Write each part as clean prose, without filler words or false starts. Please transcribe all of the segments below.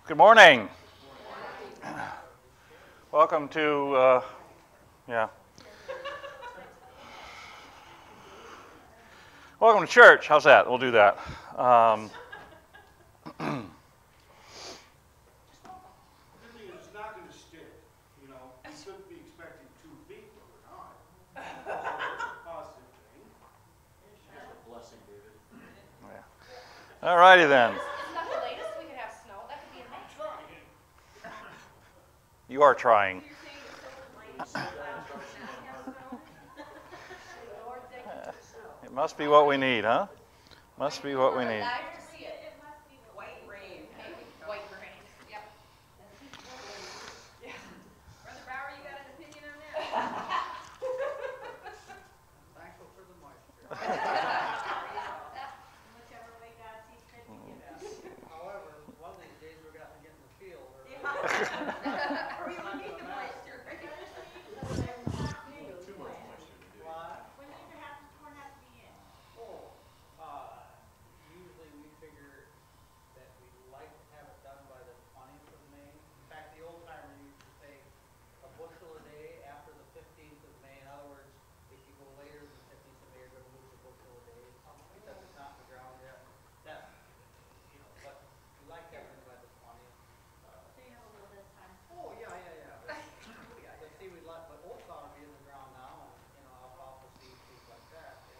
Good morning. Welcome to, welcome to church. How's that? We'll do that. It's not going to stick, you know. You shouldn't be expecting 2 people or not. That's a positive thing. That's a blessing, David. Yeah. All righty then. It's not the latest. We could have snow. That could be amazing. You are trying. It must be what we need, huh? Must be what we need. It must be white rain. White rain. Yep. Yeah. Brother Bauer, you got an opinion on that? Thankful for the moisture. Whichever way God sees fit to give us. However, one of these days we're going to get in the field. Or we don't need the moisture. Too much moisture to do. When does your corn have to be in? Usually we figure that we'd like to have it done by the 20th of May. In fact, the old timer used to say a bushel a day after the 15th of May. In other words, if you go later than the 15th of May, you're going to lose a bushel a day because it's not in the ground yet. That, you know, but we like having it by the 20th. So you have a little bit of time. Oh, yeah. But see, but oats ought to be in the ground now, and, you know, alfalfa seeds, things like that. And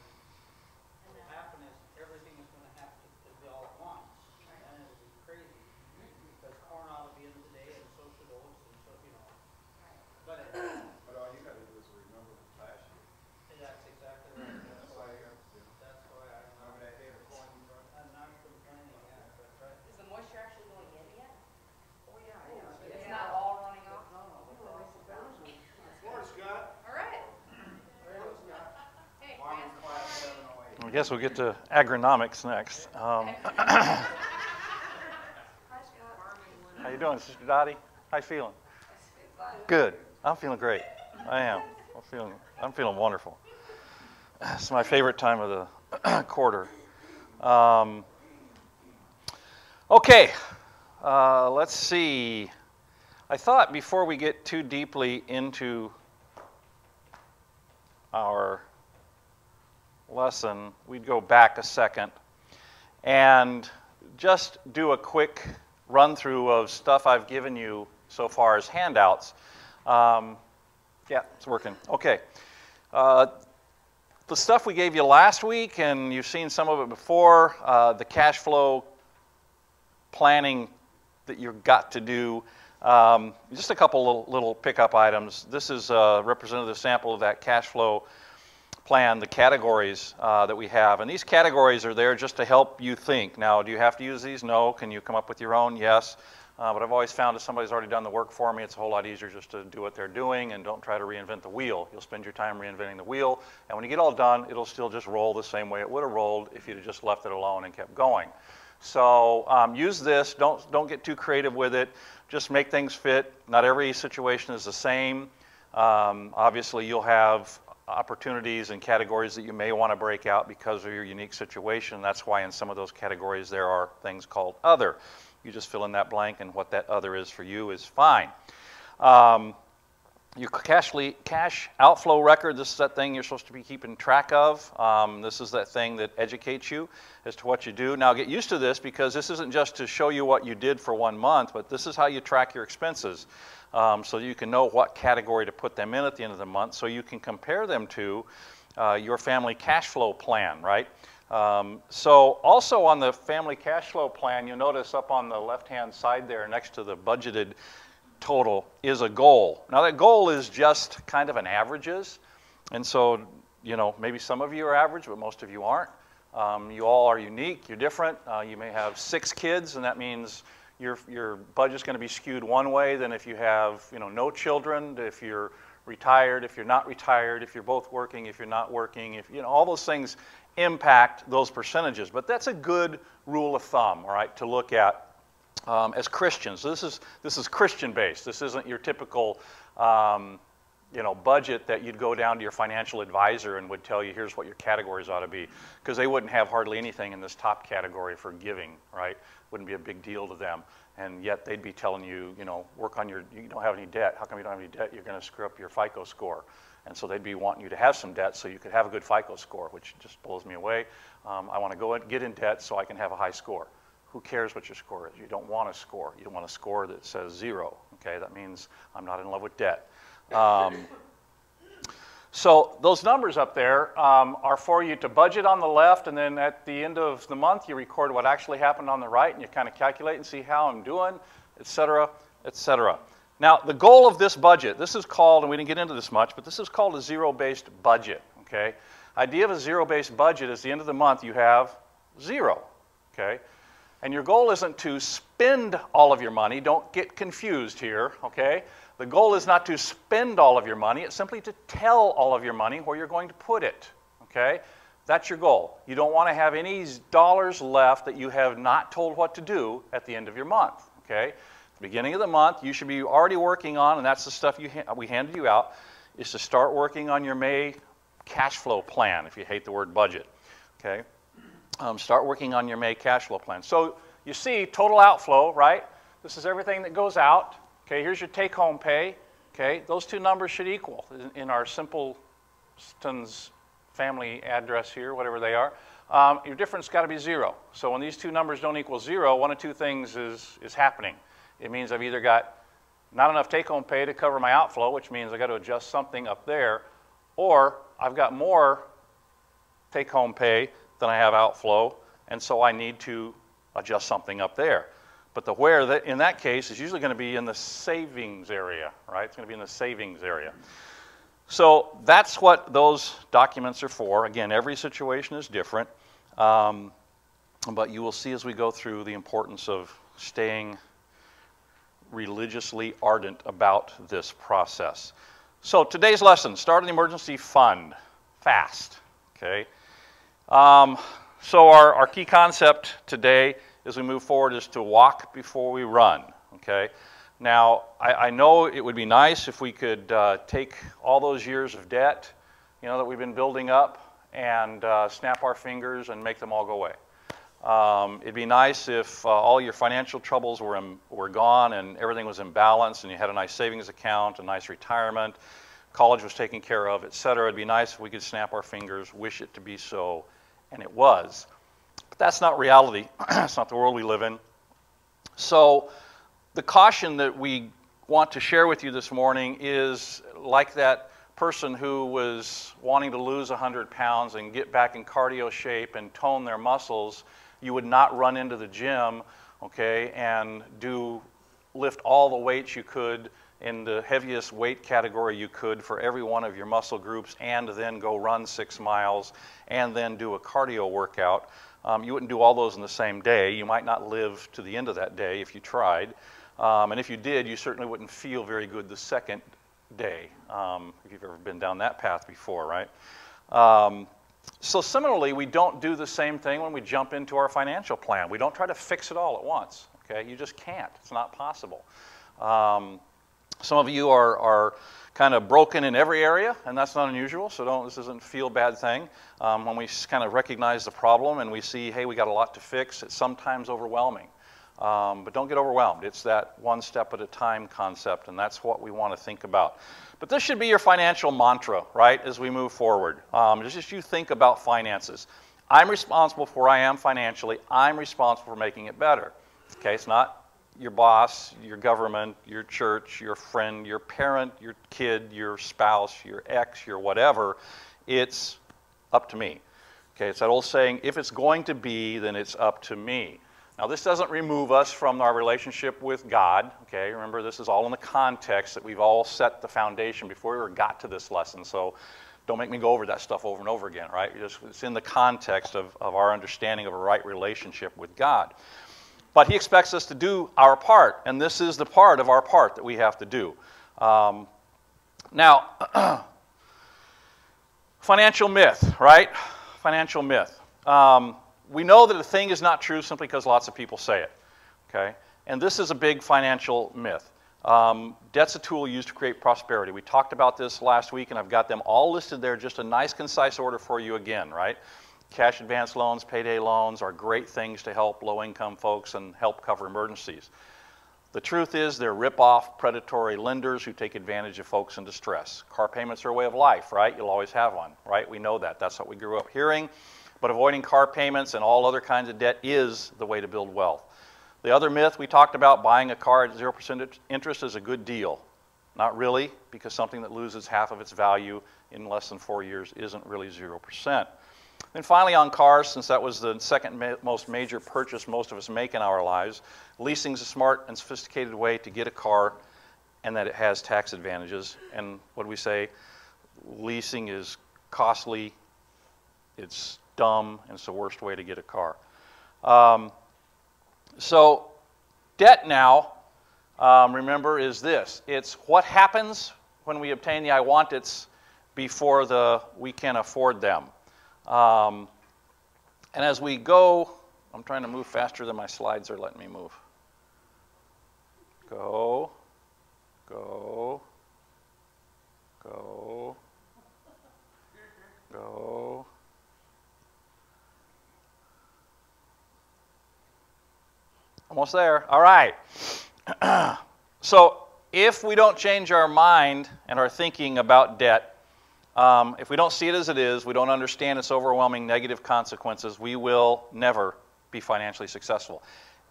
what'll happen is everything is going to have to be all at once, and it'll be crazy, because corn ought to be in today, and so should oats, and so, you know. But all you gotta do is remember last year. that's exactly right. That's all you have to do. That's why Remember that day of corn you brought? I'm not complaining, yeah, that's right. Is the moisture actually going in yet? Oh, yeah. It's not all running off? Morning, Scott. All right. Hey, Grant. I guess we'll get to agronomics next. Hi, Scott. How you doing, Sister Dottie? How you feeling? Good. I'm feeling great. I am. I'm feeling wonderful. It's my favorite time of the quarter. Okay. Let's see. I thought before we get too deeply into our lesson, we'd go back a second and just do a quick run through of stuff I've given you so far as handouts. Yeah, it's working. Okay. The stuff we gave you last week, and you've seen some of it before, the cash flow planning that you've got to do. Just a couple little pickup items. This is a representative sample of that cash flow plan, the categories that we have. And these categories are there just to help you think. Now, do you have to use these? No. Can you come up with your own? Yes. But I've always found if somebody's already done the work for me, it's a whole lot easier just to do what they're doing and don't try to reinvent the wheel. You'll spend your time reinventing the wheel, and when you get all done, it'll still just roll the same way it would have rolled if you'd have just left it alone and kept going. So use this. Don't get too creative with it. Just make things fit. Not every situation is the same. Obviously, you'll have opportunities and categories that you may want to break out because of your unique situation. That's why in some of those categories there are things called other. You just fill in that blank, and what that other is for you is fine. Your cash outflow record, this is that thing you're supposed to be keeping track of. This is that thing that educates you as to what you do. Now get used to this, because this isn't just to show you what you did for 1 month, but this is how you track your expenses, so you can know what category to put them in at the end of the month, so you can compare them to your family cash flow plan, right? So also on the family cash flow plan, you'll notice up on the left-hand side there next to the budgeted total is a goal. Now that goal is just kind of an averages, and so, you know, maybe some of you are average, but most of you aren't. You all are unique, you're different. You may have 6 kids, and that means your budget's going to be skewed one way than if you have, you know, no children, if you're retired, if you're not retired, if you're both working, if you're not working, if, you know, all those things impact those percentages. But that's a good rule of thumb, all right, to look at as Christians. So this is Christian based. This isn't your typical budget that you'd go down to your financial advisor and would tell you here's what your categories ought to be, because they wouldn't have hardly anything in this top category for giving, right? wouldn't be a big deal to them. And yet they'd be telling you, you know, work on your, you don't have any debt. How come you don't have any debt? You're going to screw up your FICO score. And so they'd be wanting you to have some debt so you could have a good FICO score, which just blows me away. I want to go and get in debt so I can have a high score. Who cares what your score is? You don't want a score. You don't want a score that says 0. Okay, that means I'm not in love with debt. So those numbers up there are for you to budget on the left, and then at the end of the month you record what actually happened on the right, and you kind of calculate and see how I'm doing, et cetera, et cetera. Now the goal of this budget, this is called, and we didn't get into this much, but this is called a zero-based budget. Okay, idea of a zero-based budget is the end of the month you have 0. Okay, and your goal isn't to spend all of your money. Don't get confused here. Okay. The goal is not to spend all of your money, it's simply to tell all of your money where you're going to put it, okay? That's your goal. You don't want to have any dollars left that you have not told what to do at the end of your month, okay? At the beginning of the month, you should be already working on, and that's the stuff we handed you out, is to start working on your May cash flow plan, if you hate the word budget, okay? Start working on your May cash flow plan. So you see total outflow, right? This is everything that goes out. Okay, here's your take-home pay. Okay, those two numbers should equal in our simpleton's family address here, whatever they are. Your difference got to be 0. So when these two numbers don't equal 0, one of two things is happening. It means I've either got not enough take-home pay to cover my outflow, which means I've got to adjust something up there, or I've got more take-home pay than I have outflow, and so I need to adjust something up there. But the where in that case is usually going to be in the savings area, right? It's going to be in the savings area. So that's what those documents are for. Again, every situation is different. But you will see as we go through the importance of staying religiously ardent about this process. So today's lesson, start an emergency fund fast, okay? So our key concept today as we move forward is to walk before we run, okay? Now, I know it would be nice if we could take all those years of debt, you know, that we've been building up and snap our fingers and make them all go away. It'd be nice if all your financial troubles were gone and everything was in balance and you had a nice savings account, a nice retirement, college was taken care of, et cetera. It'd be nice if we could snap our fingers, wish it to be so, and it was. But that's not reality. It's not the world we live in. So the caution that we want to share with you this morning is like that person who was wanting to lose 100 pounds and get back in cardio shape and tone their muscles. You would not run into the gym, okay, and lift all the weights you could in the heaviest weight category you could for every one of your muscle groups and then go run 6 miles and then do a cardio workout. You wouldn't do all those in the same day. You might not live to the end of that day if you tried. And if you did, you certainly wouldn't feel very good the second day, if you've ever been down that path before, right? So similarly, we don't do the same thing when we jump into our financial plan. We don't try to fix it all at once, okay? You just can't. It's not possible. Some of you are kind of broken in every area, and that's not unusual, so this isn't a feel-bad thing. When we kind of recognize the problem and we see, hey, we got a lot to fix, it's sometimes overwhelming. But don't get overwhelmed. It's that one step at a time concept, and that's what we want to think about. But this should be your financial mantra, right, as we move forward. Just as you think about finances. I'm responsible for where I am financially. I'm responsible for making it better. Okay, it's not your boss, your government, your church, your friend, your parent, your kid, your spouse, your ex, your whatever. It's up to me. Okay, it's that old saying, if it's going to be, then it's up to me. Now, this doesn't remove us from our relationship with God. Okay, remember, this is all in the context that we've all set the foundation before we ever got to this lesson. So don't make me go over that stuff over and over again, right? It's in the context of our understanding of a right relationship with God. But he expects us to do our part, and this is the part of our part that we have to do. Now, financial myth, right? Financial myth. We know that a thing is not true simply because lots of people say it, okay? And this is a big financial myth. Debt's a tool used to create prosperity. We talked about this last week, and I've got them all listed there, just a nice, concise order for you again, right? Cash advance loans, payday loans are great things to help low-income folks and help cover emergencies. The truth is they're rip-off predatory lenders who take advantage of folks in distress. Car payments are a way of life, right? You'll always have one, right? We know that. That's what we grew up hearing. But avoiding car payments and all other kinds of debt is the way to build wealth. The other myth we talked about, buying a car at 0% interest is a good deal. Not really, because something that loses half of its value in less than 4 years isn't really 0%. And finally, on cars, since that was the second most major purchase most of us make in our lives, leasing is a smart and sophisticated way to get a car, and that it has tax advantages. And what do we say? Leasing is costly, it's dumb, and it's the worst way to get a car. So debt now, remember, is this. It's what happens when we obtain the I want it's before we can afford them. And as we go, I'm trying to move faster than my slides are letting me move. Go, go, go, go. Almost there. All right. So if we don't change our mind and our thinking about debt, if we don't see it as it is, we don't understand its overwhelming negative consequences, we will never be financially successful.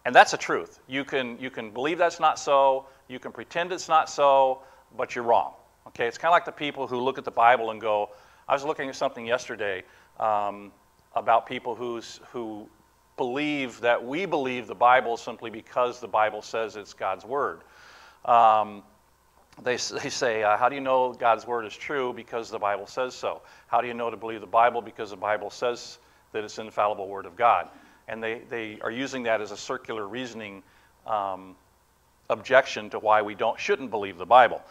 And that's the truth. You can believe that's not so, you can pretend it's not so, but you're wrong. Okay? It's kind of like the people who look at the Bible and go, I was looking at something yesterday about people who believe that we believe the Bible simply because the Bible says it's God's Word. They say, how do you know God's Word is true? Because the Bible says so. How do you know to believe the Bible? Because the Bible says that it's the infallible Word of God. And they are using that as a circular reasoning objection to why we shouldn't believe the Bible.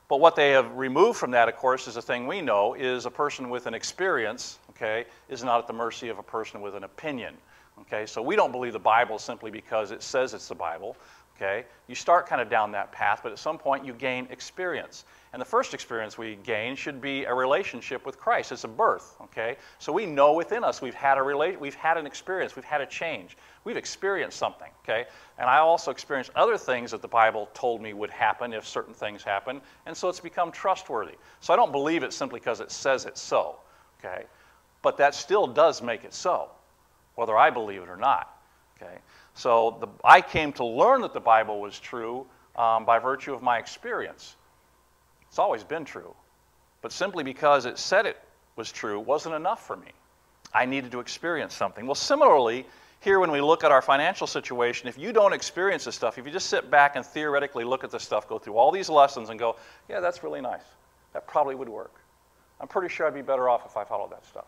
But what they have removed from that, of course, is a thing we know, is a person with an experience, okay, is not at the mercy of a person with an opinion. Okay, so we don't believe the Bible simply because it says it's the Bible. Okay, you start kind of down that path, but at some point you gain experience. And the first experience we gain should be a relationship with Christ. It's a birth. Okay, so we know within us we've had an experience, we've had a change, we've experienced something. Okay, and I also experienced other things that the Bible told me would happen if certain things happen, and so it's become trustworthy. So I don't believe it simply because it says it's so. Okay, but that still does make it so, whether I believe it or not. Okay, so I came to learn that the Bible was true by virtue of my experience. It's always been true, but simply because it said it was true wasn't enough for me. I needed to experience something. Well, similarly, here when we look at our financial situation, if you don't experience this stuff, if you just sit back and theoretically look at this stuff, go through all these lessons and go, yeah, that's really nice. That probably would work. I'm pretty sure I'd be better off if I followed that stuff.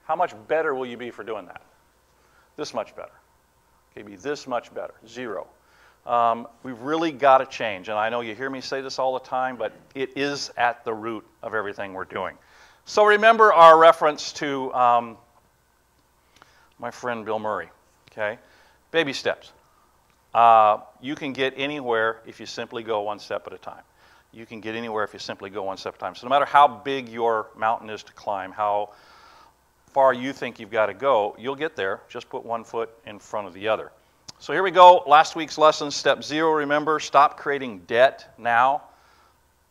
How much better will you be for doing that? This much better. Okay, be this much better. 0. We've really got to change. And I know you hear me say this all the time, but it is at the root of everything we're doing. So remember our reference to my friend Bill Murray. Okay, baby steps. You can get anywhere if you simply go one step at a time. You can get anywhere if you simply go one step at a time. So no matter how big your mountain is to climb, how far you think you've got to go, you'll get there. Just put one foot in front of the other. So here we go. Last week's lesson, step 0, remember, stop creating debt now.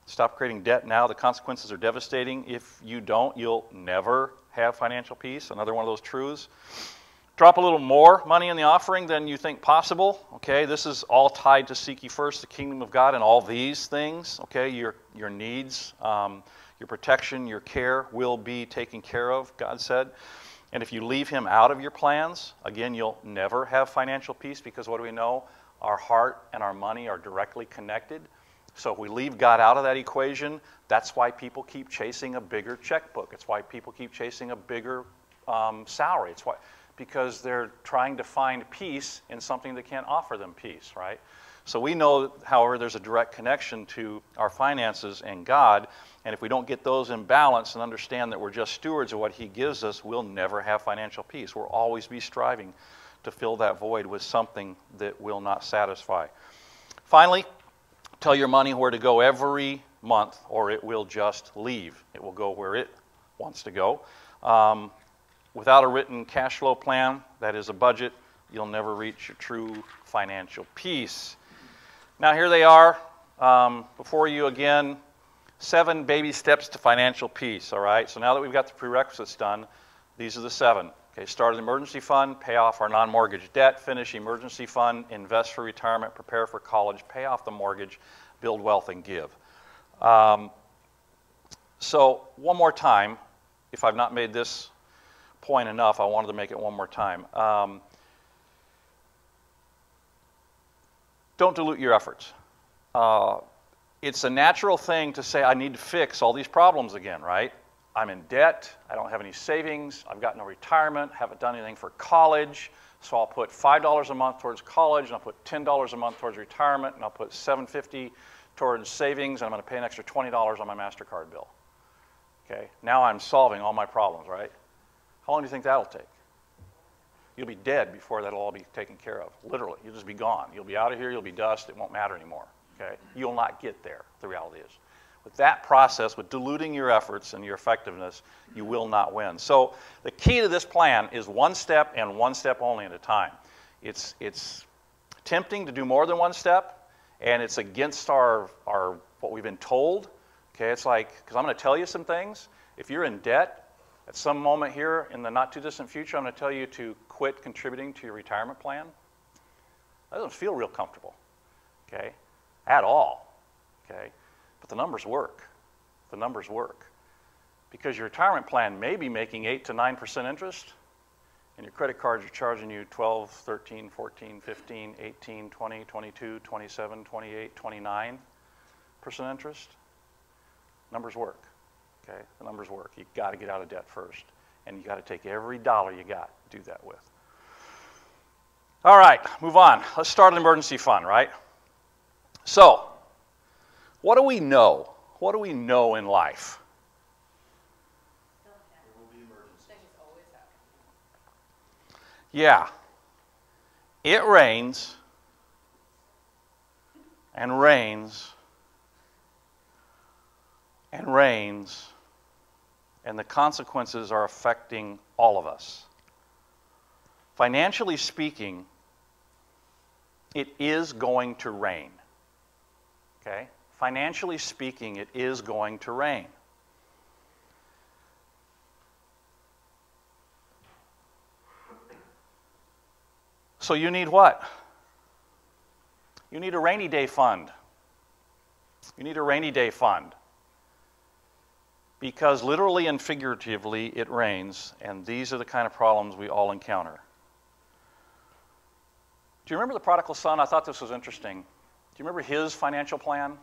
Stop creating debt now. The consequences are devastating. If you don't, you'll never have financial peace. Another one of those truths. Drop a little more money in the offering than you think possible. Okay, this is all tied to seek ye first the kingdom of God and all these things. Okay, your needs, your protection, your care will be taken care of, God said. And if you leave him out of your plans, again, you'll never have financial peace because what do we know? Our heart and our money are directly connected. So if we leave God out of that equation, that's why people keep chasing a bigger checkbook. It's why people keep chasing a bigger salary. It's why, because they're trying to find peace in something that can't offer them peace, right? So we know, however, there's a direct connection to our finances and God, and if we don't get those in balance and understand that we're just stewards of what he gives us, we'll never have financial peace. We'll always be striving to fill that void with something that will not satisfy. Finally, tell your money where to go every month, or it will just leave. It will go where it wants to go. without a written cash flow plan, that is a budget, you'll never reach your true financial peace. Now here they are before you again, 7 baby steps to financial peace, all right? So now that we've got the prerequisites done, these are the 7. Okay, start an emergency fund, pay off our non-mortgage debt, finish emergency fund, invest for retirement, prepare for college, pay off the mortgage, build wealth, and give. So one more time, if I've not made this point enough, I wanted to make it one more time. Don't dilute your efforts. It's a natural thing to say, I need to fix all these problems again, right? I'm in debt, I don't have any savings, I've got no retirement, haven't done anything for college, so I'll put $5 a month towards college, and I'll put $10 a month towards retirement, and I'll put $7.50 towards savings, and I'm going to pay an extra $20 on my MasterCard bill. Okay, now I'm solving all my problems, right? How long do you think that'll take? You'll be dead before that'll all be taken care of, literally. You'll just be gone. You'll be out of here, you'll be dust, it won't matter anymore, okay? You'll not get there, the reality is. With that process, with diluting your efforts and your effectiveness, you will not win. So the key to this plan is one step and one step only at a time. It's tempting to do more than one step, and it's against our what we've been told. Okay, it's like, because I'm going to tell you some things. If you're in debt, at some moment here in the not too distant future, I'm going to tell you to quit contributing to your retirement plan. That doesn't feel real comfortable, okay, at all, okay? But the numbers work. The numbers work. Because your retirement plan may be making 8 to 9% interest, and your credit cards are charging you 12, 13, 14, 15, 18, 20, 22, 27, 28, 29% interest. Numbers work. Okay? The numbers work. You've got to get out of debt first. And you've got to take every dollar you got to do that with. All right, move on. Let's start an emergency fund, right? So, what do we know? What do we know in life? There will be emergencies. Things always happen. Yeah. It rains and rains and rains, and the consequences are affecting all of us. Financially speaking, it is going to rain. Okay? Financially speaking, it is going to rain. So you need what? You need a rainy day fund. You need a rainy day fund. Because literally and figuratively it rains, and these are the kind of problems we all encounter. Do you remember the prodigal son? I thought this was interesting. Do you remember his financial plan?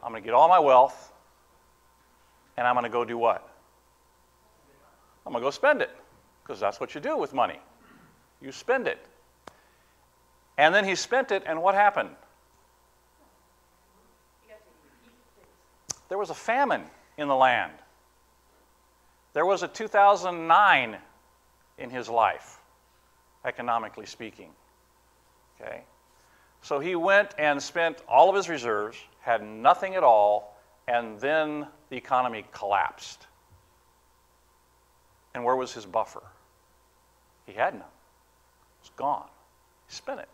I'm going to get all my wealth, and I'm going to go do what? I'm going to go spend it, because that's what you do with money. You spend it. And then he spent it, and what happened? There was a famine in the land. There was a 2009 in his life, economically speaking. Okay? So he went and spent all of his reserves, had nothing at all, and then the economy collapsed. And where was his buffer? He had none. It was gone. He spent it.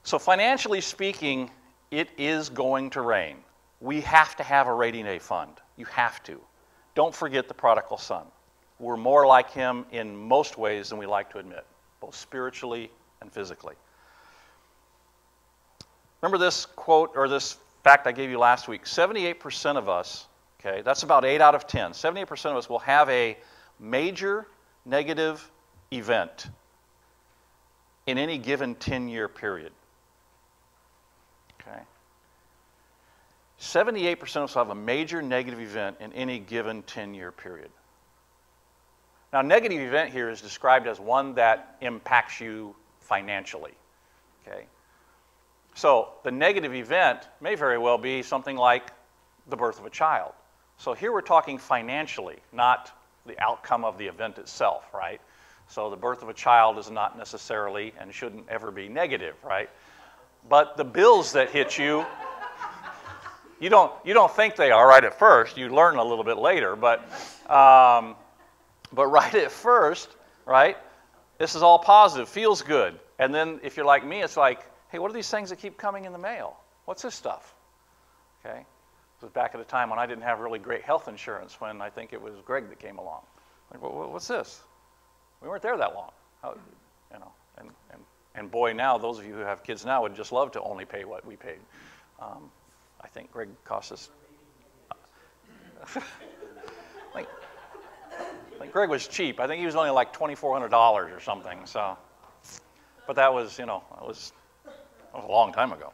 So financially speaking, it is going to rain. We have to have a rainy day fund. You have to. Don't forget the prodigal son. We're more like him in most ways than we like to admit, both spiritually and physically. Remember this quote or this fact I gave you last week? 78% of us, okay, that's about 8 out of 10, 78% of us will have a major negative event in any given 10-year period. Okay? 78% of us will have a major negative event in any given 10-year period. Now, negative event here is described as one that impacts you financially. Okay? So the negative event may very well be something like the birth of a child. So here we're talking financially, not the outcome of the event itself, right? So the birth of a child is not necessarily and shouldn't ever be negative, right? But the bills that hit you, You don't think they are right at first. You learn a little bit later, but right at first, right? This is all positive, feels good. And then if you're like me, it's like, hey, what are these things that keep coming in the mail? What's this stuff? Okay? It was back at a time when I didn't have really great health insurance, when I think it was Greg that came along. Like, what's this? We weren't there that long. You know, and boy, now, those of you who have kids now would just love to only pay what we paid. I think Greg cost us... like Greg was cheap. I think he was only like $2,400 or something. So, but that was, you know, that was a long time ago.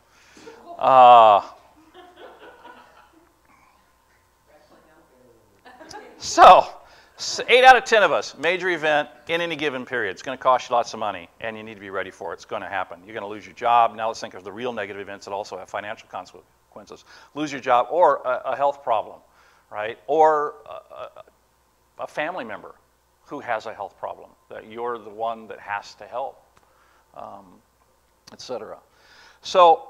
So 8 out of 10 of us, major event in any given period. It's going to cost you lots of money, and you need to be ready for it. It's going to happen. You're going to lose your job. Now let's think of the real negative events that also have financial consequences. Lose your job, or a health problem, right? Or a family member who has a health problem that you're the one that has to help, etc. So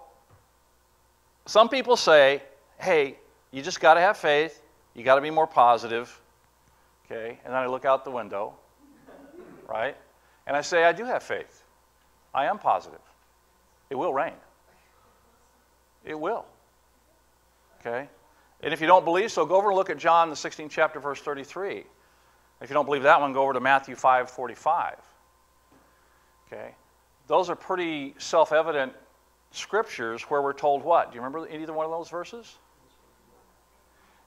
some people say, hey, you just got to have faith. You got to be more positive. Okay, and then I look out the window, right? And I say, I do have faith. I am positive. It will rain. It will. Okay? And if you don't believe so, go over and look at John, the 16th chapter, verse 33. If you don't believe that one, go over to Matthew 5:45. Okay? Those are pretty self-evident scriptures where we're told what? Do you remember either one of those verses?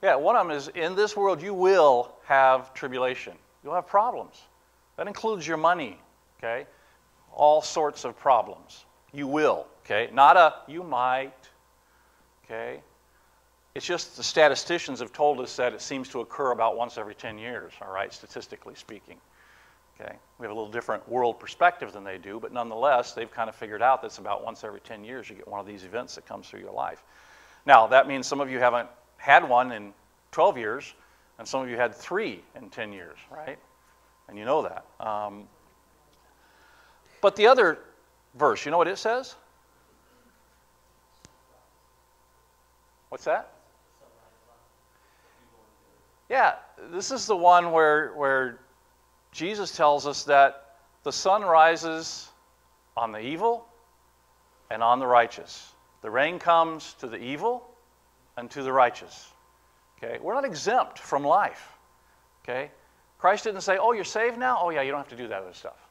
Yeah, one of them is, in this world you will have tribulation. You'll have problems. That includes your money, okay? All sorts of problems. You will, okay? Not a you might, okay? It's just the statisticians have told us that it seems to occur about once every 10 years, all right, statistically speaking. Okay? We have a little different world perspective than they do, but nonetheless, they've kind of figured out that it's about once every 10 years you get one of these events that comes through your life. Now, that means some of you haven't had one in 12 years, and some of you had 3 in 10 years, right? And you know that. But the other verse, you know what it says? What's that? Yeah, this is the one where Jesus tells us that the sun rises on the evil and on the righteous. The rain comes to the evil and to the righteous. Okay? We're not exempt from life. Okay? Christ didn't say, oh, you're saved now? Oh, yeah, you don't have to do that other stuff.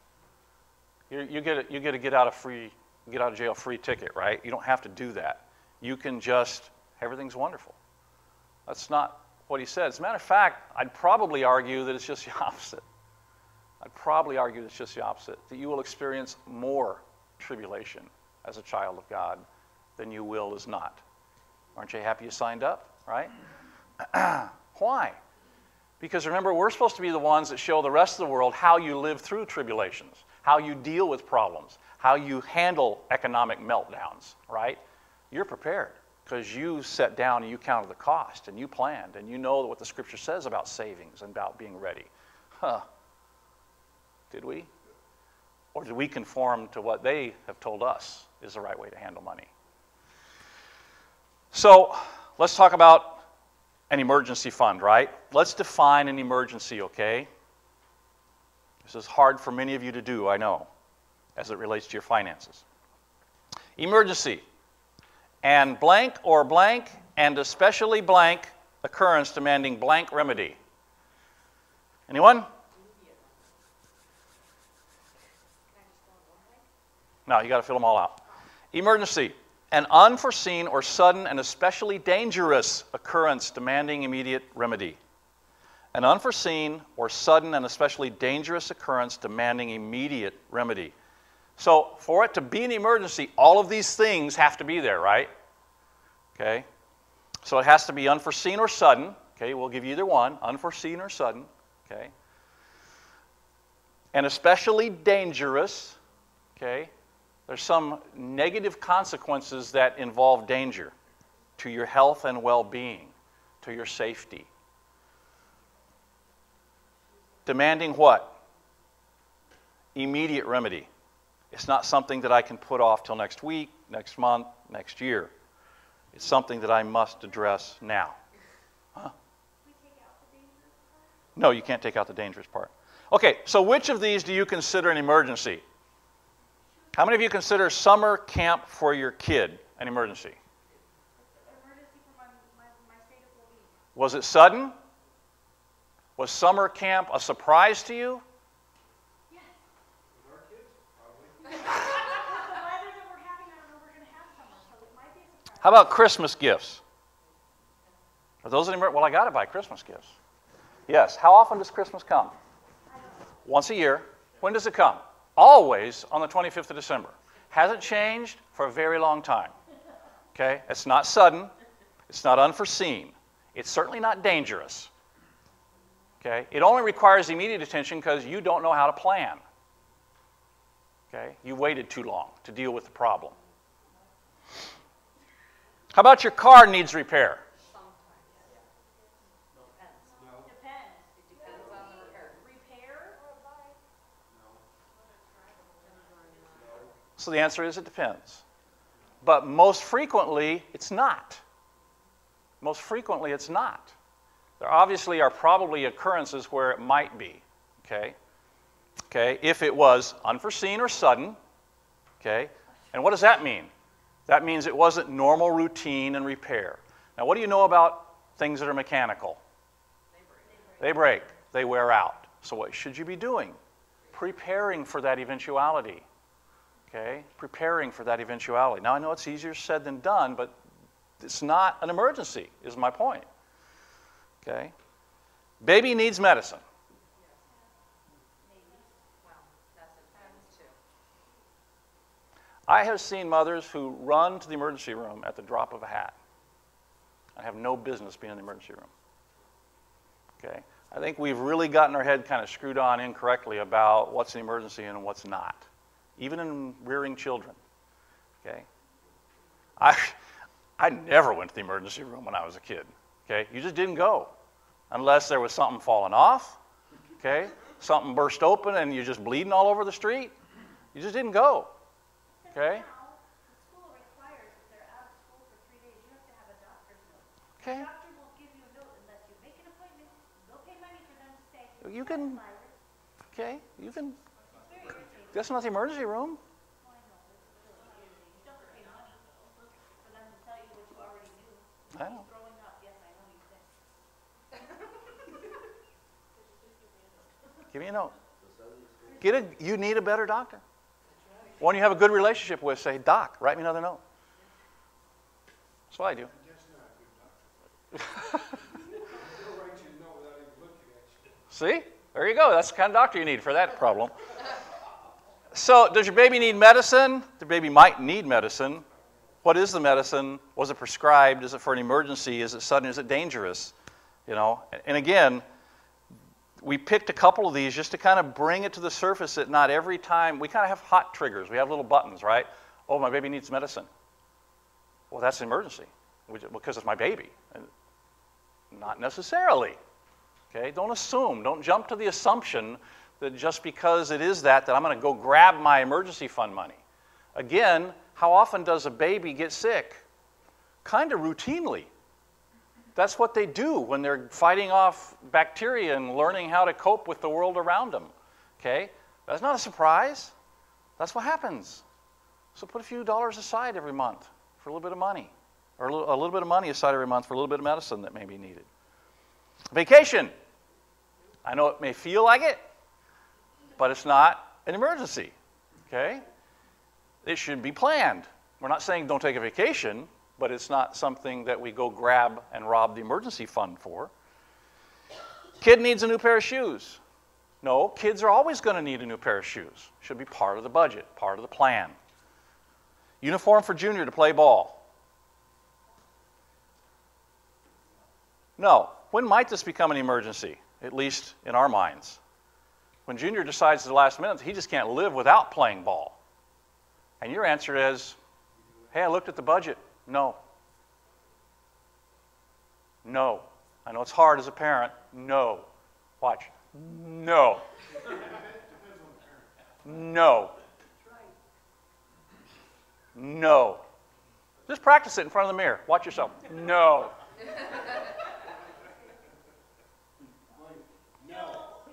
You get a get out of jail free ticket, right? You don't have to do that. You can just, everything's wonderful. That's not what he said. As a matter of fact, I'd probably argue that it's just the opposite. That you will experience more tribulation as a child of God than you will as not. Aren't you happy you signed up, right? Why? Because remember, we're supposed to be the ones that show the rest of the world how you live through tribulations, how you deal with problems, how you handle economic meltdowns, right? You're prepared because you sat down and you counted the cost and you planned and you know what the Scripture says about savings and about being ready. Huh. Did we? Or did we conform to what they have told us is the right way to handle money? So let's talk about an emergency fund, right? Let's define an emergency, okay? This is hard for many of you to do, I know, as it relates to your finances. Emergency. And blank or blank and especially blank occurrence demanding blank remedy. Anyone? No, you got to fill them all out. Emergency. An unforeseen or sudden and especially dangerous occurrence demanding immediate remedy. An unforeseen or sudden and especially dangerous occurrence demanding immediate remedy. So for it to be an emergency, all of these things have to be there, right? Okay? So it has to be unforeseen or sudden. Okay, we'll give you either one, unforeseen or sudden. Okay? And especially dangerous. Okay? There's some negative consequences that involve danger to your health and well-being, to your safety. Demanding what? Immediate remedy. It's not something that I can put off till next week, next month, next year. It's something that I must address now. Huh? No, you can't take out the dangerous part. Okay, so which of these do you consider an emergency? How many of you consider summer camp for your kid an emergency? Emergency for my state of well-being. Was it sudden? Was summer camp a surprise to you? Yes. With our kids, probably. The weather that we're having, I don't know we're going to have summer, so it might be a surprise. How about Christmas gifts? Are those an emergency? Well, I got to buy Christmas gifts. Yes. How often does Christmas come? Once a year. When does it come? Always on the 25th of December. Hasn't changed for a very long time. Okay? It's not sudden. It's not unforeseen. It's certainly not dangerous. Okay? It only requires immediate attention because you don't know how to plan. Okay? You waited too long to deal with the problem. How about your car needs repair? Depends. It depends on the repair. Repair? So the answer is it depends. But most frequently, it's not. Most frequently, it's not. There obviously are probably occurrences where it might be. Okay? Okay? If it was unforeseen or sudden. Okay? And what does that mean? That means it wasn't normal routine and repair. Now, what do you know about things that are mechanical? They break. They wear out. So what should you be doing? Preparing for that eventuality. Okay? Preparing for that eventuality. Now, I know it's easier said than done, but it's not an emergency, is my point. Okay? Baby needs medicine. Well, that depends too. I have seen mothers who run to the emergency room at the drop of a hat. I have no business being in the emergency room. Okay? I think we've really gotten our head kind of screwed on incorrectly about what's an emergency and what's not, even in rearing children. Okay? I never went to the emergency room when I was a kid. Okay? You just didn't go unless there was something falling off. Okay? Something burst open and you're just bleeding all over the street. You just didn't go. Okay? Now, the school requires if they're out of school for 3 days, you have to have a doctor's note. Okay. The doctor won't give you a note unless you make an appointment, go pay money for them to stay. You can- That's Okay? You can. very irritating. That's not the emergency room. Oh, I know, it's really irritating. You don't have to pay money for them to tell you what you already knew. I know. He's throwing up, yes, I know he's sick. Give me a note. You need a better doctor. One you have a good relationship with, say, Doc, write me another note. That's what I do. That's not a good doctor. They'll write you a note without even looking at you. See? There you go. That's the kind of doctor you need for that problem. So, does your baby need medicine? The baby might need medicine. What is the medicine? Was it prescribed? Is it for an emergency? Is it sudden? Is it dangerous? You know? And again, we picked a couple of these just to kind of bring it to the surface that not every time, we kind of have hot triggers. We have little buttons, right? Oh, my baby needs medicine. Well, that's an emergency because it's my baby. And not necessarily. Okay? Don't assume. Don't jump to the assumption that just because it is that I'm going to go grab my emergency fund money. Again, how often does a baby get sick? Kind of routinely. That's what they do when they're fighting off bacteria and learning how to cope with the world around them. Okay? That's not a surprise. That's what happens. So put a few dollars aside every month for a little bit of money. Or a little bit of money aside every month for a little bit of medicine that may be needed. Vacation. I know it may feel like it, but it's not an emergency. Okay? It should be planned. We're not saying don't take a vacation, but it's not something that we go grab and rob the emergency fund for. Kid needs a new pair of shoes. No, kids are always going to need a new pair of shoes. Should be part of the budget, part of the plan. Uniform for Junior to play ball. No. When might this become an emergency, at least in our minds? When Junior decides at the last minute he just can't live without playing ball. And your answer is, hey, I looked at the budget. No. No. I know it's hard as a parent. No. Watch. No. No. No. Just practice it in front of the mirror. Watch yourself. No.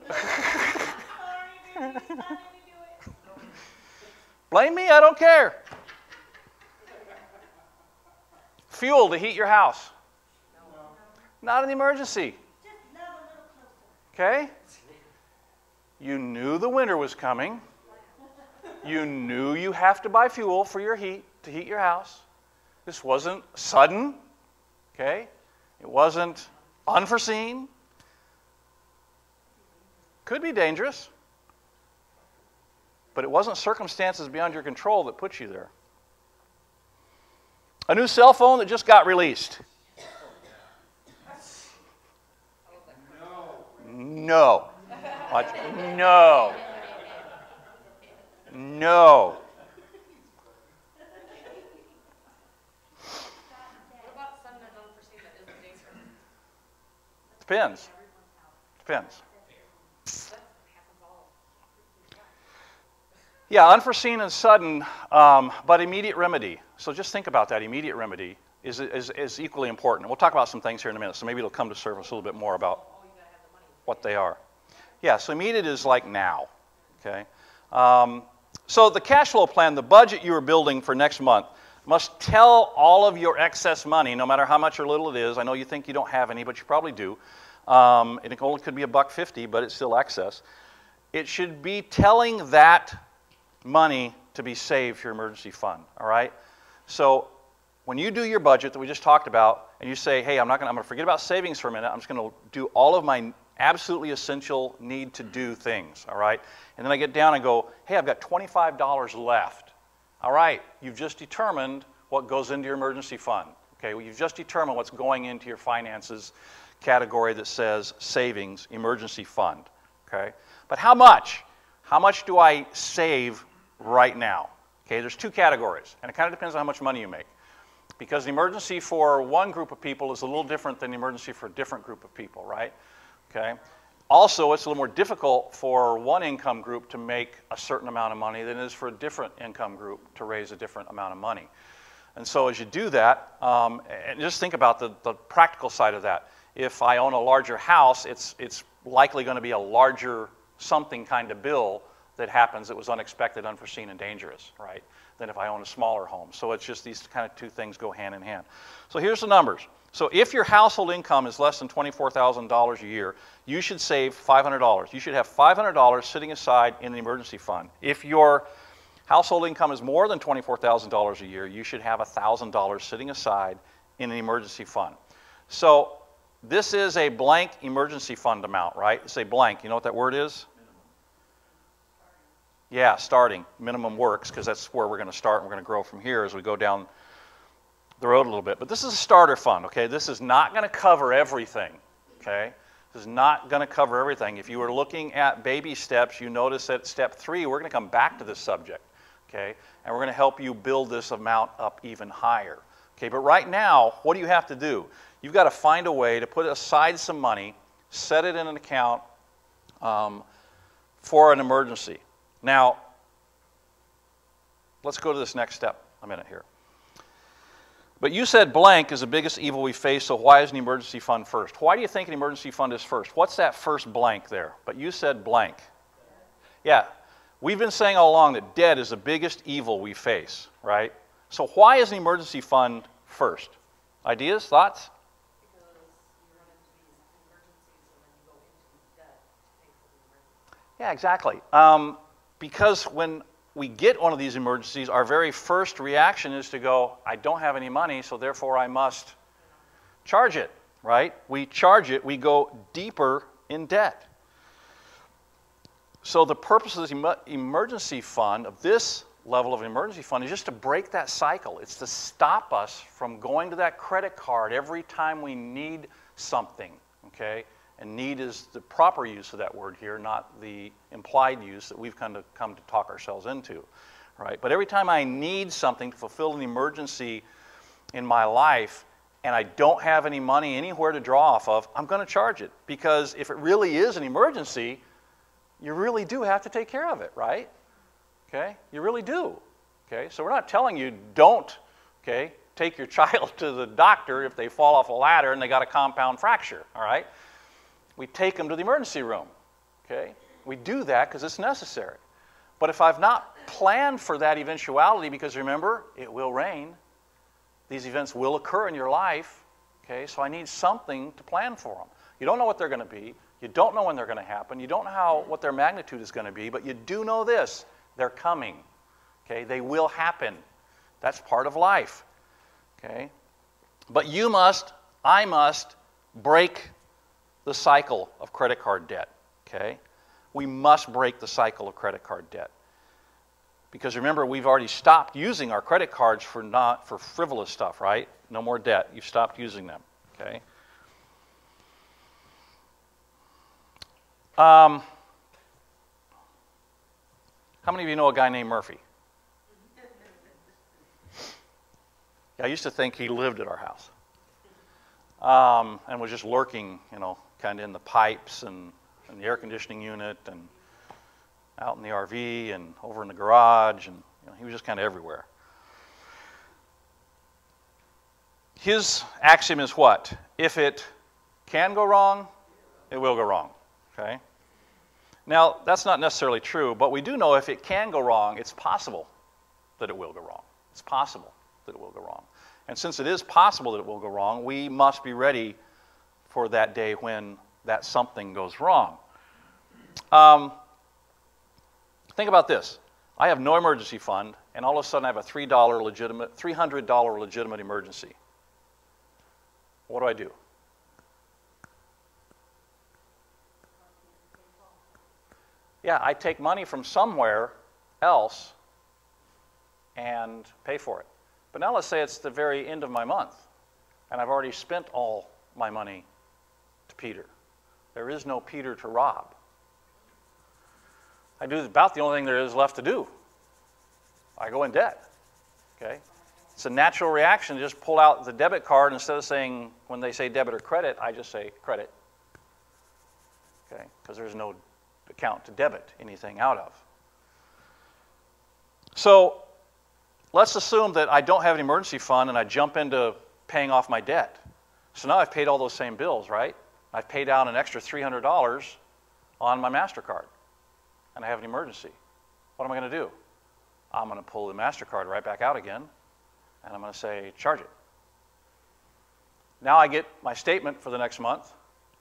Sorry, baby, it's time to do it. Blame me? I don't care. Fuel to heat your house. Not an emergency. Just love a little closer. Okay? You knew the winter was coming. You knew you have to buy fuel for your heat to heat your house. This wasn't sudden. Okay? It wasn't unforeseen. Could be dangerous. But it wasn't circumstances beyond your control that put you there. A new cell phone that just got released. No. Watch. No. No. What about something that's unforeseen that isn't dangerous? Depends. Depends. That happens all. Yeah, unforeseen and sudden, but immediate remedy. So just think about that. Immediate remedy is equally important. We'll talk about some things here in a minute, so maybe it'll come to surface a little bit more about what they are. Yeah, so immediate is like now. Okay. So the cash flow plan, the budget you are building for next month, must tell all of your excess money, no matter how much or little it is. I know you think you don't have any, but you probably do. And it only could be $1.50, but it's still excess. It should be telling that money to be saved for your emergency fund, all right? So when you do your budget that we just talked about, and you say, hey, I'm going to forget about savings for a minute. I'm just going to do all of my absolutely essential need to do things, all right? And then I get down and go, hey, I've got $25 left. All right, you've just determined what goes into your emergency fund. Okay, well, you've just determined what's going into your finances category that says savings, emergency fund. Okay, but how much? How much do I save right now? Okay, there's two categories, and it kind of depends on how much money you make. Because the emergency for one group of people is a little different than the emergency for a different group of people, right? Okay. Also, it's a little more difficult for one income group to make a certain amount of money than it is for a different income group to raise a different amount of money. And so as you do that, and just think about the practical side of that. If I own a larger house, it's likely going to be a larger something kind of bill that happens that was unexpected, unforeseen, and dangerous, right, than if I own a smaller home. So it's just these kind of two things go hand in hand. So here's the numbers. So if your household income is less than $24,000 a year, you should save $500. You should have $500 sitting aside in the emergency fund. If your household income is more than $24,000 a year, you should have $1,000 sitting aside in an emergency fund. So this is a blank emergency fund amount, right? It's a blank. You know what that word is? Yeah, starting. Minimum works, because that's where we're going to start, and we're going to grow from here as we go down the road a little bit. But this is a starter fund, okay? This is not going to cover everything, okay? This is not going to cover everything. If you were looking at baby steps, you notice that step 3, we're going to come back to this subject, okay? And we're going to help you build this amount up even higher, okay? But right now, what do you have to do? You've got to find a way to put aside some money, set it in an account for an emergency. Now, let's go to this next step a minute here. But you said blank is the biggest evil we face, so why is an emergency fund first? Why do you think an emergency fund is first? What's that first blank there? But you said blank. Yeah, we've been saying all along that debt is the biggest evil we face, right? So why is an emergency fund first? Ideas, thoughts? Because you run into these emergencies and then you go into debt to pay for the emergency. Yeah, exactly. Because when we get one of these emergencies, our very first reaction is to go, I don't have any money, so therefore I must charge it, right? We charge it, we go deeper in debt. So the purpose of this emergency fund, of this level of emergency fund, is just to break that cycle. It's to stop us from going to that credit card every time we need something, okay? And need is the proper use of that word here, not the implied use that we've come to talk ourselves into, right? But every time I need something to fulfill an emergency in my life and I don't have any money anywhere to draw off of, I'm going to charge it. Because if it really is an emergency, you really do have to take care of it, right? Okay? You really do. Okay? So we're not telling you don't, okay, take your child to the doctor if they fall off a ladder and they got a compound fracture, all right? We take them to the emergency room, okay? We do that because it's necessary. But if I've not planned for that eventuality, because remember, it will rain, these events will occur in your life, okay? So I need something to plan for them. You don't know what they're going to be. You don't know when they're going to happen. You don't know what their magnitude is going to be, but you do know this. They're coming, okay? They will happen. That's part of life, okay? But you must, I must break the cycle of credit card debt, okay? We must break the cycle of credit card debt. Because remember, we've already stopped using our credit cards for frivolous stuff, right? No more debt. You've stopped using them, okay? How many of you know a guy named Murphy? Yeah, I used to think he lived at our house and was just lurking, you know, kind of in the pipes and the air conditioning unit and out in the RV and over in the garage, and you know, he was just kind of everywhere. His axiom is what? If it can go wrong, it will go wrong, okay? Now, that's not necessarily true, but we do know if it can go wrong, it's possible that it will go wrong. It's possible that it will go wrong. And since it is possible that it will go wrong, we must be ready for that day when that something goes wrong. Think about this. I have no emergency fund, and all of a sudden I have a $300 legitimate emergency. What do? Yeah, I take money from somewhere else and pay for it. But now let's say it's the very end of my month, and I've already spent all my money to Peter. There is no Peter to rob. I do about the only thing there is left to do. I go in debt, okay? It's a natural reaction to just pull out the debit card. Instead of saying, when they say debit or credit, I just say credit, okay? Because there's no account to debit anything out of. So let's assume that I don't have an emergency fund and I jump into paying off my debt. So now I've paid all those same bills, right? I've paid out an extra $300 on my MasterCard, and I have an emergency. What am I going to do? I'm going to pull the MasterCard right back out again, and I'm going to say, charge it. Now I get my statement for the next month,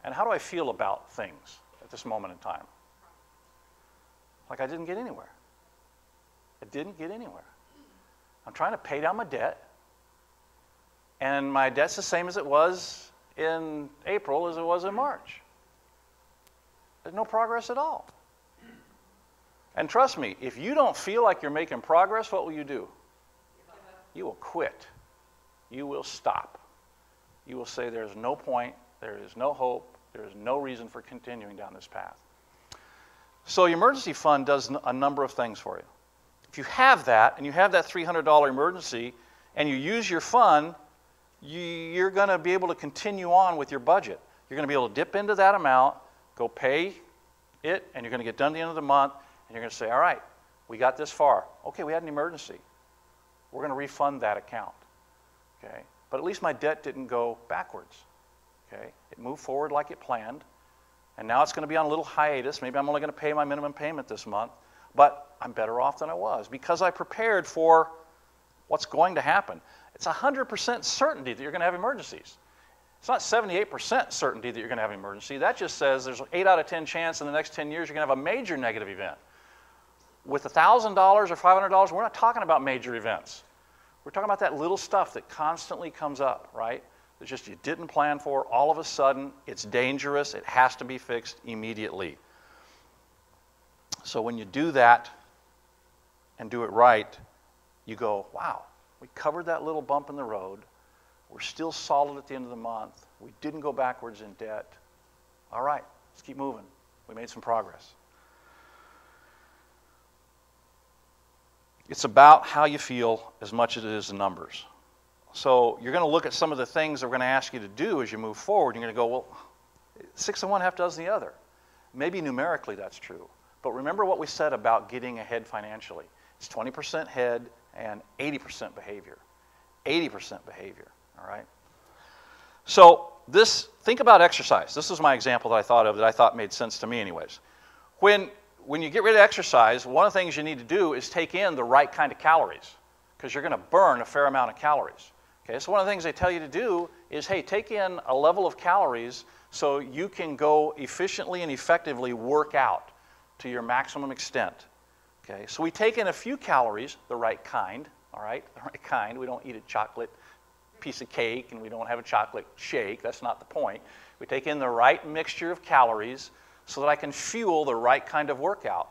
and how do I feel about things at this moment in time? Like I didn't get anywhere. I didn't get anywhere. I'm trying to pay down my debt, and my debt's the same as it was in April as it was in March. There's no progress at all. And trust me, if you don't feel like you're making progress, what will you do? You will quit. You will stop. You will say there's no point, there is no hope, there is no reason for continuing down this path. So your emergency fund does a number of things for you. If you have that, and you have that $300 emergency, and you use your fund, you're going to be able to continue on with your budget. You're going to be able to dip into that amount, go pay it, and you're going to get done at the end of the month, and you're going to say, all right, we got this far. Okay, we had an emergency. We're going to refund that account. Okay? But at least my debt didn't go backwards. Okay? It moved forward like it planned, and now it's going to be on a little hiatus. Maybe I'm only going to pay my minimum payment this month, but I'm better off than I was because I prepared for what's going to happen. It's 100% certainty that you're going to have emergencies. It's not 78% certainty that you're going to have an emergency. That just says there's an 8 out of 10 chance in the next 10 years you're going to have a major negative event. With $1,000 or $500, we're not talking about major events. We're talking about that little stuff that constantly comes up, right? It's just you didn't plan for. All of a sudden, it's dangerous. It has to be fixed immediately. So when you do that and do it right, you go, wow, we covered that little bump in the road. We're still solid at the end of the month. We didn't go backwards in debt. All right, let's keep moving. We made some progress. It's about how you feel as much as it is the numbers. So you're going to look at some of the things that we're going to ask you to do as you move forward. You're going to go, well, 6 of one, half dozen the other. Maybe numerically that's true. But remember what we said about getting ahead financially. It's 20% head and 80% behavior. 80% behavior, all right? So think about exercise. This is my example that I thought of that I thought made sense to me anyways. When you get rid of exercise, one of the things you need to do is take in the right kind of calories because you're going to burn a fair amount of calories. Okay, so one of the things they tell you to do is, hey, take in a level of calories so you can go efficiently and effectively work out to your maximum extent. Okay, so we take in a few calories, the right kind, all right, the right kind. We don't eat a chocolate piece of cake and we don't have a chocolate shake. That's not the point. We take in the right mixture of calories so that I can fuel the right kind of workout.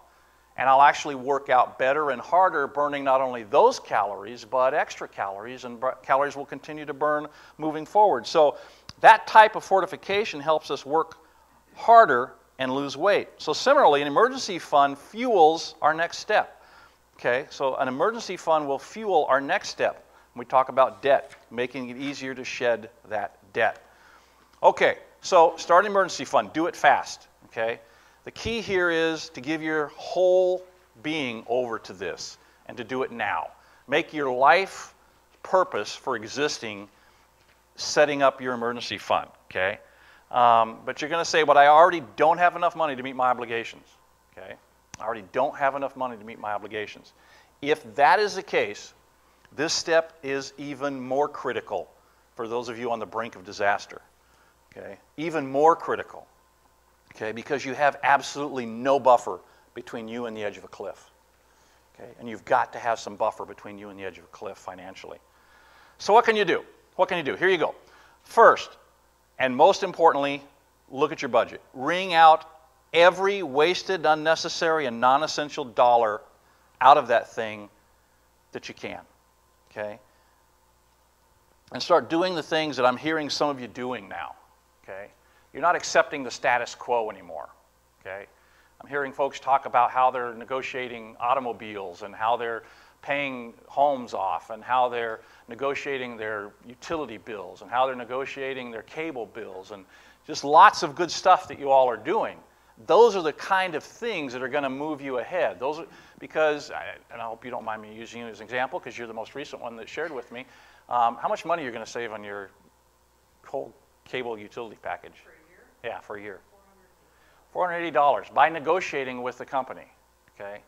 And I'll actually work out better and harder, burning not only those calories, but extra calories, and calories will continue to burn moving forward. So that type of fortification helps us work harder and lose weight. So similarly, an emergency fund fuels our next step. Okay, so an emergency fund will fuel our next step. We talk about debt, making it easier to shed that debt. Okay, so start an emergency fund. Do it fast. Okay, the key here is to give your whole being over to this and to do it now. Make your life purpose for existing setting up your emergency fund. Okay, but you're going to say, "But I already don't have enough money to meet my obligations." Okay, I already don't have enough money to meet my obligations. If that is the case, this step is even more critical for those of you on the brink of disaster. Okay, even more critical. Okay, because you have absolutely no buffer between you and the edge of a cliff. Okay, and you've got to have some buffer between you and the edge of a cliff financially. So what can you do? What can you do? Here you go. First, and most importantly, look at your budget. Wring out every wasted, unnecessary, and non-essential dollar out of that thing that you can. Okay? And start doing the things that I'm hearing some of you doing now. Okay? You're not accepting the status quo anymore. Okay? I'm hearing folks talk about how they're negotiating automobiles and how they're paying homes off and how they're negotiating their utility bills and how they're negotiating their cable bills and just lots of good stuff that you all are doing. Those are the kind of things that are going to move you ahead. Those are, because, and I hope you don't mind me using you as an example because you're the most recent one that shared with me, how much money you're going to save on your whole cable utility package? For a year? Yeah, for a year. $480 by negotiating with the company. Okay,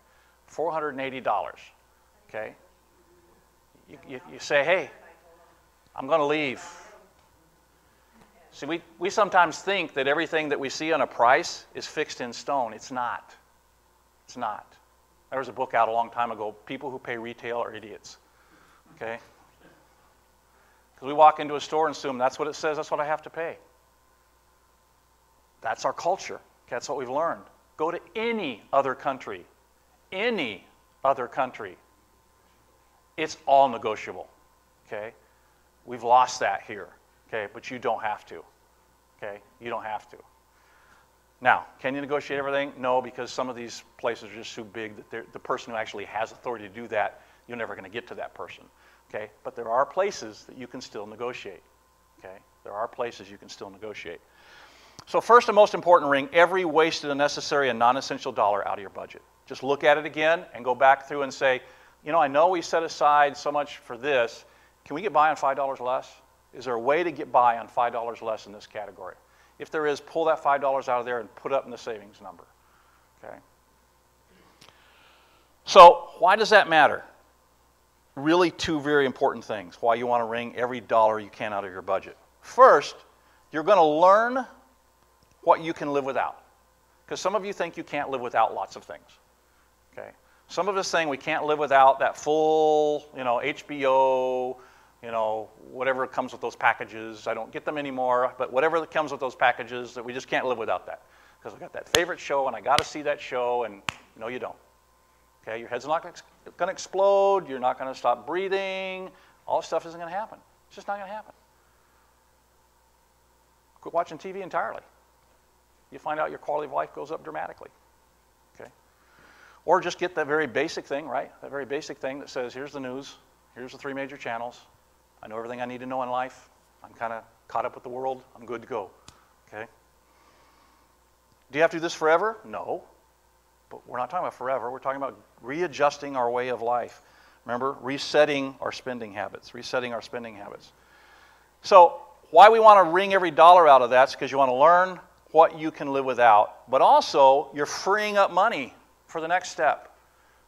$480. Okay, you say, hey, I'm going to leave. See, we sometimes think that everything that we see on a price is fixed in stone. It's not. It's not. There was a book out a long time ago, People Who Pay Retail Are Idiots. Okay? Because we walk into a store and assume that's what it says, that's what I have to pay. That's our culture. That's what we've learned. Go to any other country. Any other country. It's all negotiable. Okay? We've lost that here. Okay, but you don't have to. Okay, you don't have to. Now, can you negotiate everything? No, because some of these places are just too big that the person who actually has authority to do that, you're never going to get to that person. Okay, but there are places that you can still negotiate. Okay, there are places you can still negotiate. So first and most important, wring every wasted, unnecessary, and non-essential dollar out of your budget. Just look at it again and go back through and say, you know, I know we set aside so much for this. Can we get by on $5 less? Is there a way to get by on $5 less in this category? If there is, pull that $5 out of there and put it up in the savings number. Okay? So why does that matter? Really two very important things why you want to wring every dollar you can out of your budget. First, you're going to learn what you can live without. Because some of you think you can't live without lots of things. Okay? Some of us think we can't live without that full, HBO, whatever comes with those packages. I don't get them anymore, but whatever comes with those packages, that we just can't live without that. Because I got that favorite show, and I got to see that show, and no, you don't. Okay, your head's not going to explode. You're not going to stop breathing. All this stuff isn't going to happen. It's just not going to happen. Quit watching TV entirely. You find out your quality of life goes up dramatically. Okay, or just get that very basic thing, right? That very basic thing that says, here's the news. Here's the 3 major channels. I know everything I need to know in life. I'm kind of caught up with the world. I'm good to go. Okay? Do you have to do this forever? No. But we're not talking about forever. We're talking about readjusting our way of life. Remember, resetting our spending habits, resetting our spending habits. So why we want to wring every dollar out of that is because you want to learn what you can live without, but also you're freeing up money for the next step,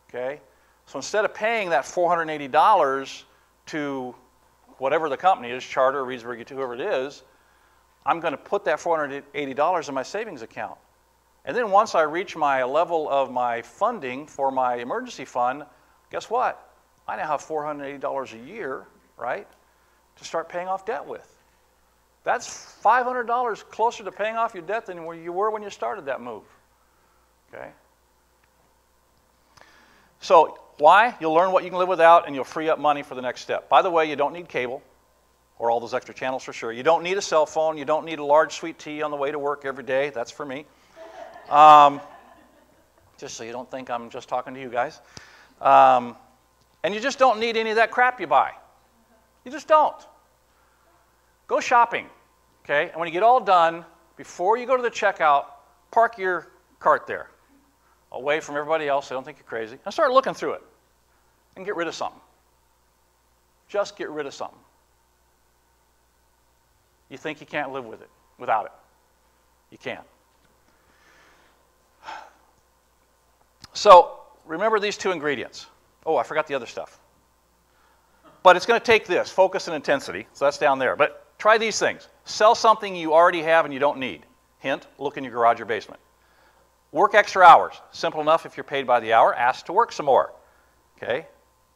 okay? So instead of paying that $480 to whatever the company is, Charter, Reedsburg, whoever it is, I'm going to put that $480 in my savings account. And then once I reach my level of my funding for my emergency fund, guess what? I now have $480 a year, right, to start paying off debt with. That's $500 closer to paying off your debt than where you were when you started that move, okay? So why? You'll learn what you can live without, and you'll free up money for the next step. By the way, you don't need cable or all those extra channels for sure. You don't need a cell phone. You don't need a large sweet tea on the way to work every day. That's for me. Just so you don't think I'm just talking to you guys. And you just don't need any of that crap you buy. You just don't. Go shopping, okay? And when you get all done, before you go to the checkout, park your cart there, away from everybody else. They don't think you're crazy. And start looking through it and get rid of something. Just get rid of something. You think you can't live with it, without it. You can't. So remember these two ingredients. Oh, I forgot the other stuff. But it's going to take this, focus and intensity. So that's down there. But try these things. Sell something you already have and you don't need. Hint, look in your garage or basement. Work extra hours. Simple enough if you're paid by the hour. Ask to work some more. Okay?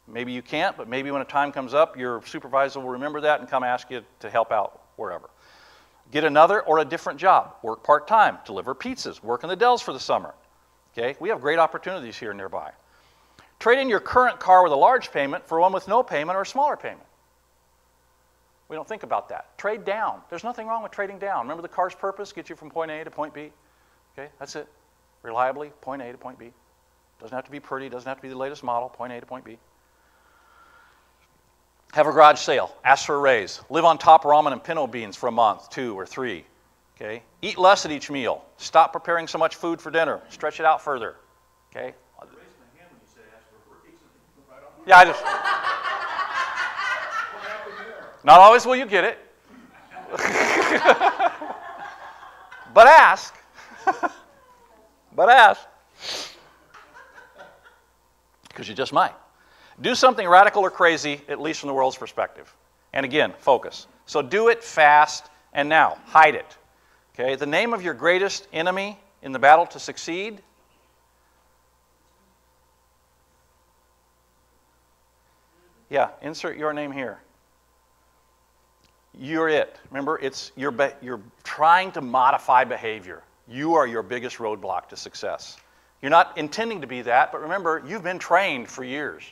Maybe you can't, but maybe when a time comes up, your supervisor will remember that and come ask you to help out wherever. Get another or a different job. Work part-time. Deliver pizzas. Work in the Dells for the summer. Okay? We have great opportunities here nearby. Trade in your current car with a large payment for one with no payment or a smaller payment. We don't think about that. Trade down. There's nothing wrong with trading down. Remember the car's purpose? Get you from point A to point B. Okay? That's it. Reliably, point A to point B. Doesn't have to be pretty. Doesn't have to be the latest model. Point A to point B. Have a garage sale. Ask for a raise. Live on top ramen and pinto beans for a month, 2 or 3. Okay? Eat less at each meal. Stop preparing so much food for dinner. Stretch it out further. Okay? Yeah, I just... Not always will you get it. But ask. But ask. Because you just might. Do something radical or crazy, at least from the world's perspective. And again, focus. So do it fast and now. Hide it. Okay? The name of your greatest enemy in the battle to succeed. Yeah, insert your name here. You're it. Remember, you're trying to modify behavior. You are your biggest roadblock to success. You're not intending to be that, but remember, you've been trained for years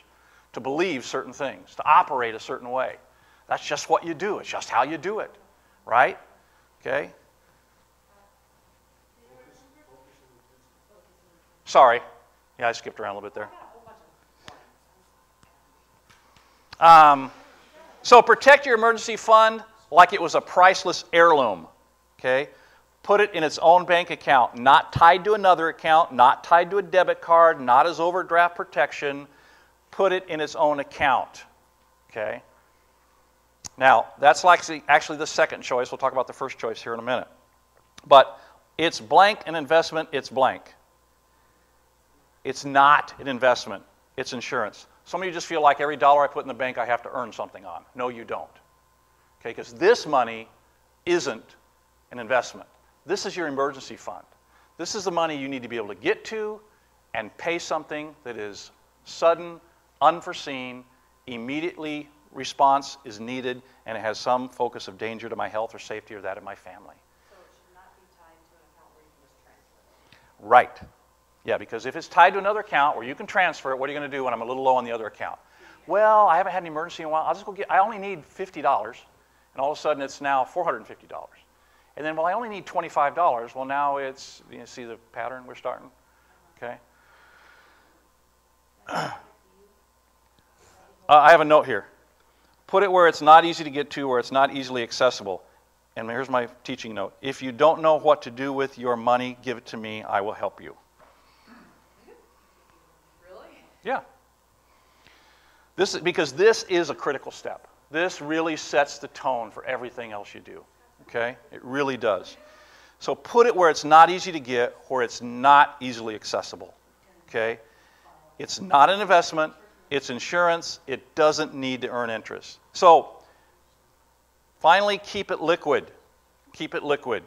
to believe certain things, to operate a certain way. That's just what you do. It's just how you do it, right? Okay? Sorry. Yeah, I skipped around a little bit there. So protect your emergency fund like it was a priceless heirloom, okay? Put it in its own bank account, not tied to another account, not tied to a debit card, not as overdraft protection. Put it in its own account, okay? Now, that's actually the second choice. We'll talk about the first choice here in a minute. But it's blank an investment, it's blank. It's not an investment, it's insurance. Some of you just feel like every dollar I put in the bank I have to earn something on. No, you don't. Okay, because this money isn't an investment. This is your emergency fund. This is the money you need to be able to get to and pay something that is sudden, unforeseen, immediately response is needed, and it has some focus of danger to my health or safety or that of my family. So it should not be tied to an account where you can just transfer it. Right. Yeah, because if it's tied to another account where you can transfer it, what are you going to do when I'm a little low on the other account? Well, I haven't had an emergency in a while. I'll just go I only need $50, and all of a sudden it's now $450. And then, well, I only need $25. Well, now it's, you see the pattern we're starting? Okay. I have a note here. Put it where it's not easy to get to, where it's not easily accessible. And here's my teaching note. If you don't know what to do with your money, give it to me. I will help you. Really? Yeah. Because this is a critical step. This really sets the tone for everything else you do, okay? It really does. So put it where it's not easy to get, where it's not easily accessible, okay? It's not an investment. It's insurance. It doesn't need to earn interest. So finally, keep it liquid. Keep it liquid.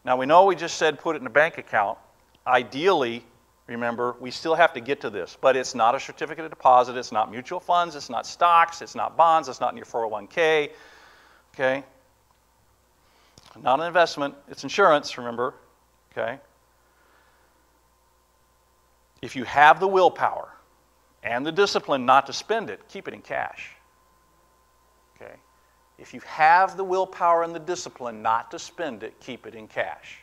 Now, we know we just said put it in a bank account. Ideally, remember, we still have to get to this, but it's not a certificate of deposit. It's not mutual funds. It's not stocks. It's not bonds. It's not in your 401k, okay? Not an investment. It's insurance, remember, okay? If you have the willpower and the discipline not to spend it, keep it in cash, okay? If you have the willpower and the discipline not to spend it, keep it in cash.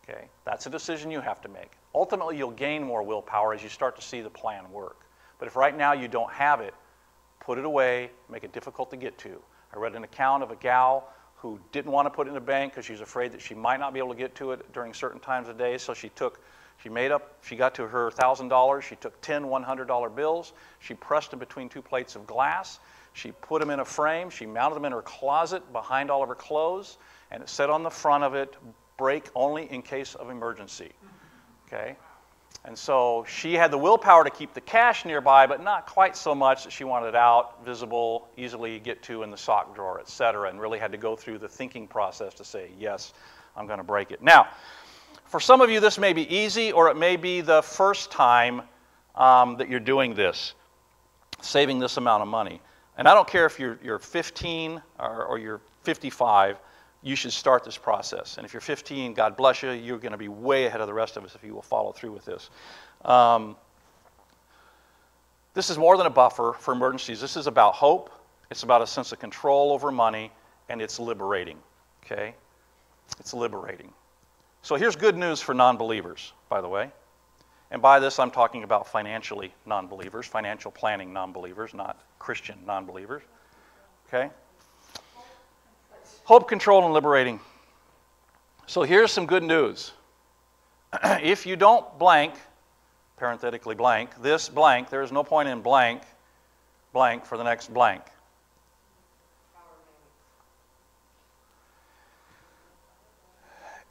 Okay? That's a decision you have to make. Ultimately, you'll gain more willpower as you start to see the plan work. But if right now you don't have it, put it away, make it difficult to get to. I read an account of a gal who didn't want to put it in a bank because she was afraid that she might not be able to get to it during certain times of day, so she got to her $1,000, she took 10 $100 bills, she pressed them between two plates of glass, she put them in a frame, she mounted them in her closet behind all of her clothes, and it said on the front of it, break only in case of emergency, okay? And so she had the willpower to keep the cash nearby, but not quite so much that she wanted it out, visible, easily get to in the sock drawer, et cetera, and really had to go through the thinking process to say, yes, I'm going to break it. Now, for some of you, this may be easy, or it may be the first time that you're doing this, saving this amount of money. And I don't care if you're 15 or you're 55, you should start this process. And if you're 15, God bless you, you're going to be way ahead of the rest of us if you will follow through with this. This is more than a buffer for emergencies. This is about hope. It's about a sense of control over money, and it's liberating, okay? It's liberating. So here's good news for non-believers, by the way. And by this, I'm talking about financially non-believers, financial planning non-believers, not Christian non-believers, okay? Hope, control, and liberating. So here's some good news. If you don't blank, parenthetically blank, this blank, there is no point in blank, blank for the next blank.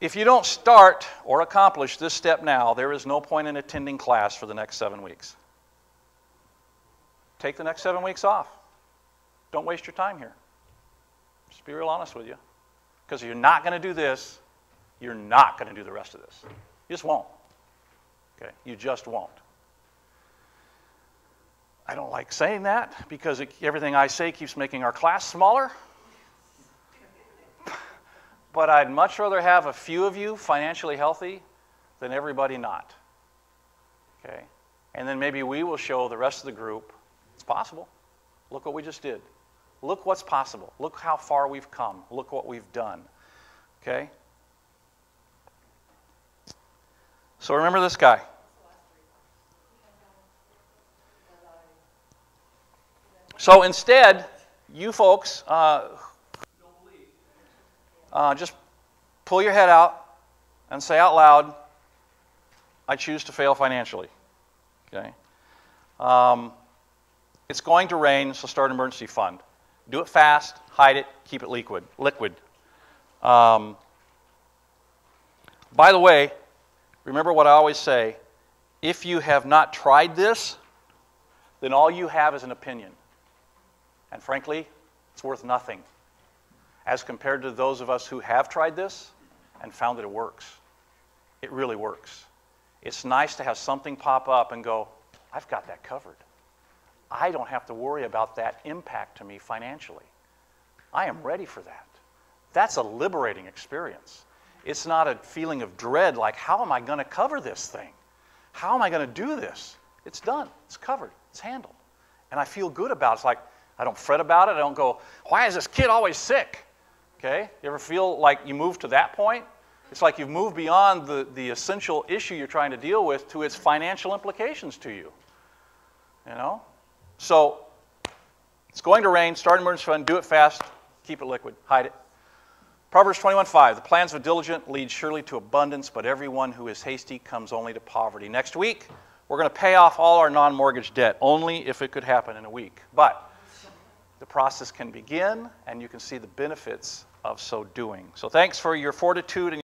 If you don't start or accomplish this step now, there is no point in attending class for the next 7 weeks. Take the next 7 weeks off. Don't waste your time here. Just be real honest with you. Because if you're not going to do this, you're not going to do the rest of this. You just won't. Okay? You just won't. I don't like saying that because everything I say keeps making our class smaller. But I'd much rather have a few of you financially healthy than everybody not. Okay? And then maybe we will show the rest of the group it's possible. Look what we just did. Look what's possible. Look how far we've come. Look what we've done. Okay? So remember this guy. So instead, you folks, just pull your head out and say out loud, I choose to fail financially. Okay? It's going to rain, so start an emergency fund. Do it fast, hide it, keep it liquid. By the way, remember what I always say, if you have not tried this, then all you have is an opinion. And frankly, it's worth nothing as compared to those of us who have tried this and found that it works. It really works. It's nice to have something pop up and go, I've got that covered. I don't have to worry about that impact to me financially. I am ready for that. That's a liberating experience. It's not a feeling of dread like, how am I going to cover this thing? How am I going to do this? It's done. It's covered. It's handled. And I feel good about it. It's like, I don't fret about it. I don't go, why is this kid always sick? Okay? You ever feel like you moved to that point? It's like you've moved beyond the essential issue you're trying to deal with to its financial implications to you. You know? So, it's going to rain. Start an emergency fund. Do it fast. Keep it liquid. Hide it. Proverbs 21:5. The plans of a diligent lead surely to abundance, but everyone who is hasty comes only to poverty. Next week, we're we're going to pay off all our non-mortgage debt, only if it could happen in a week. But the process can begin, and you can see the benefits of so doing. So thanks for your fortitude and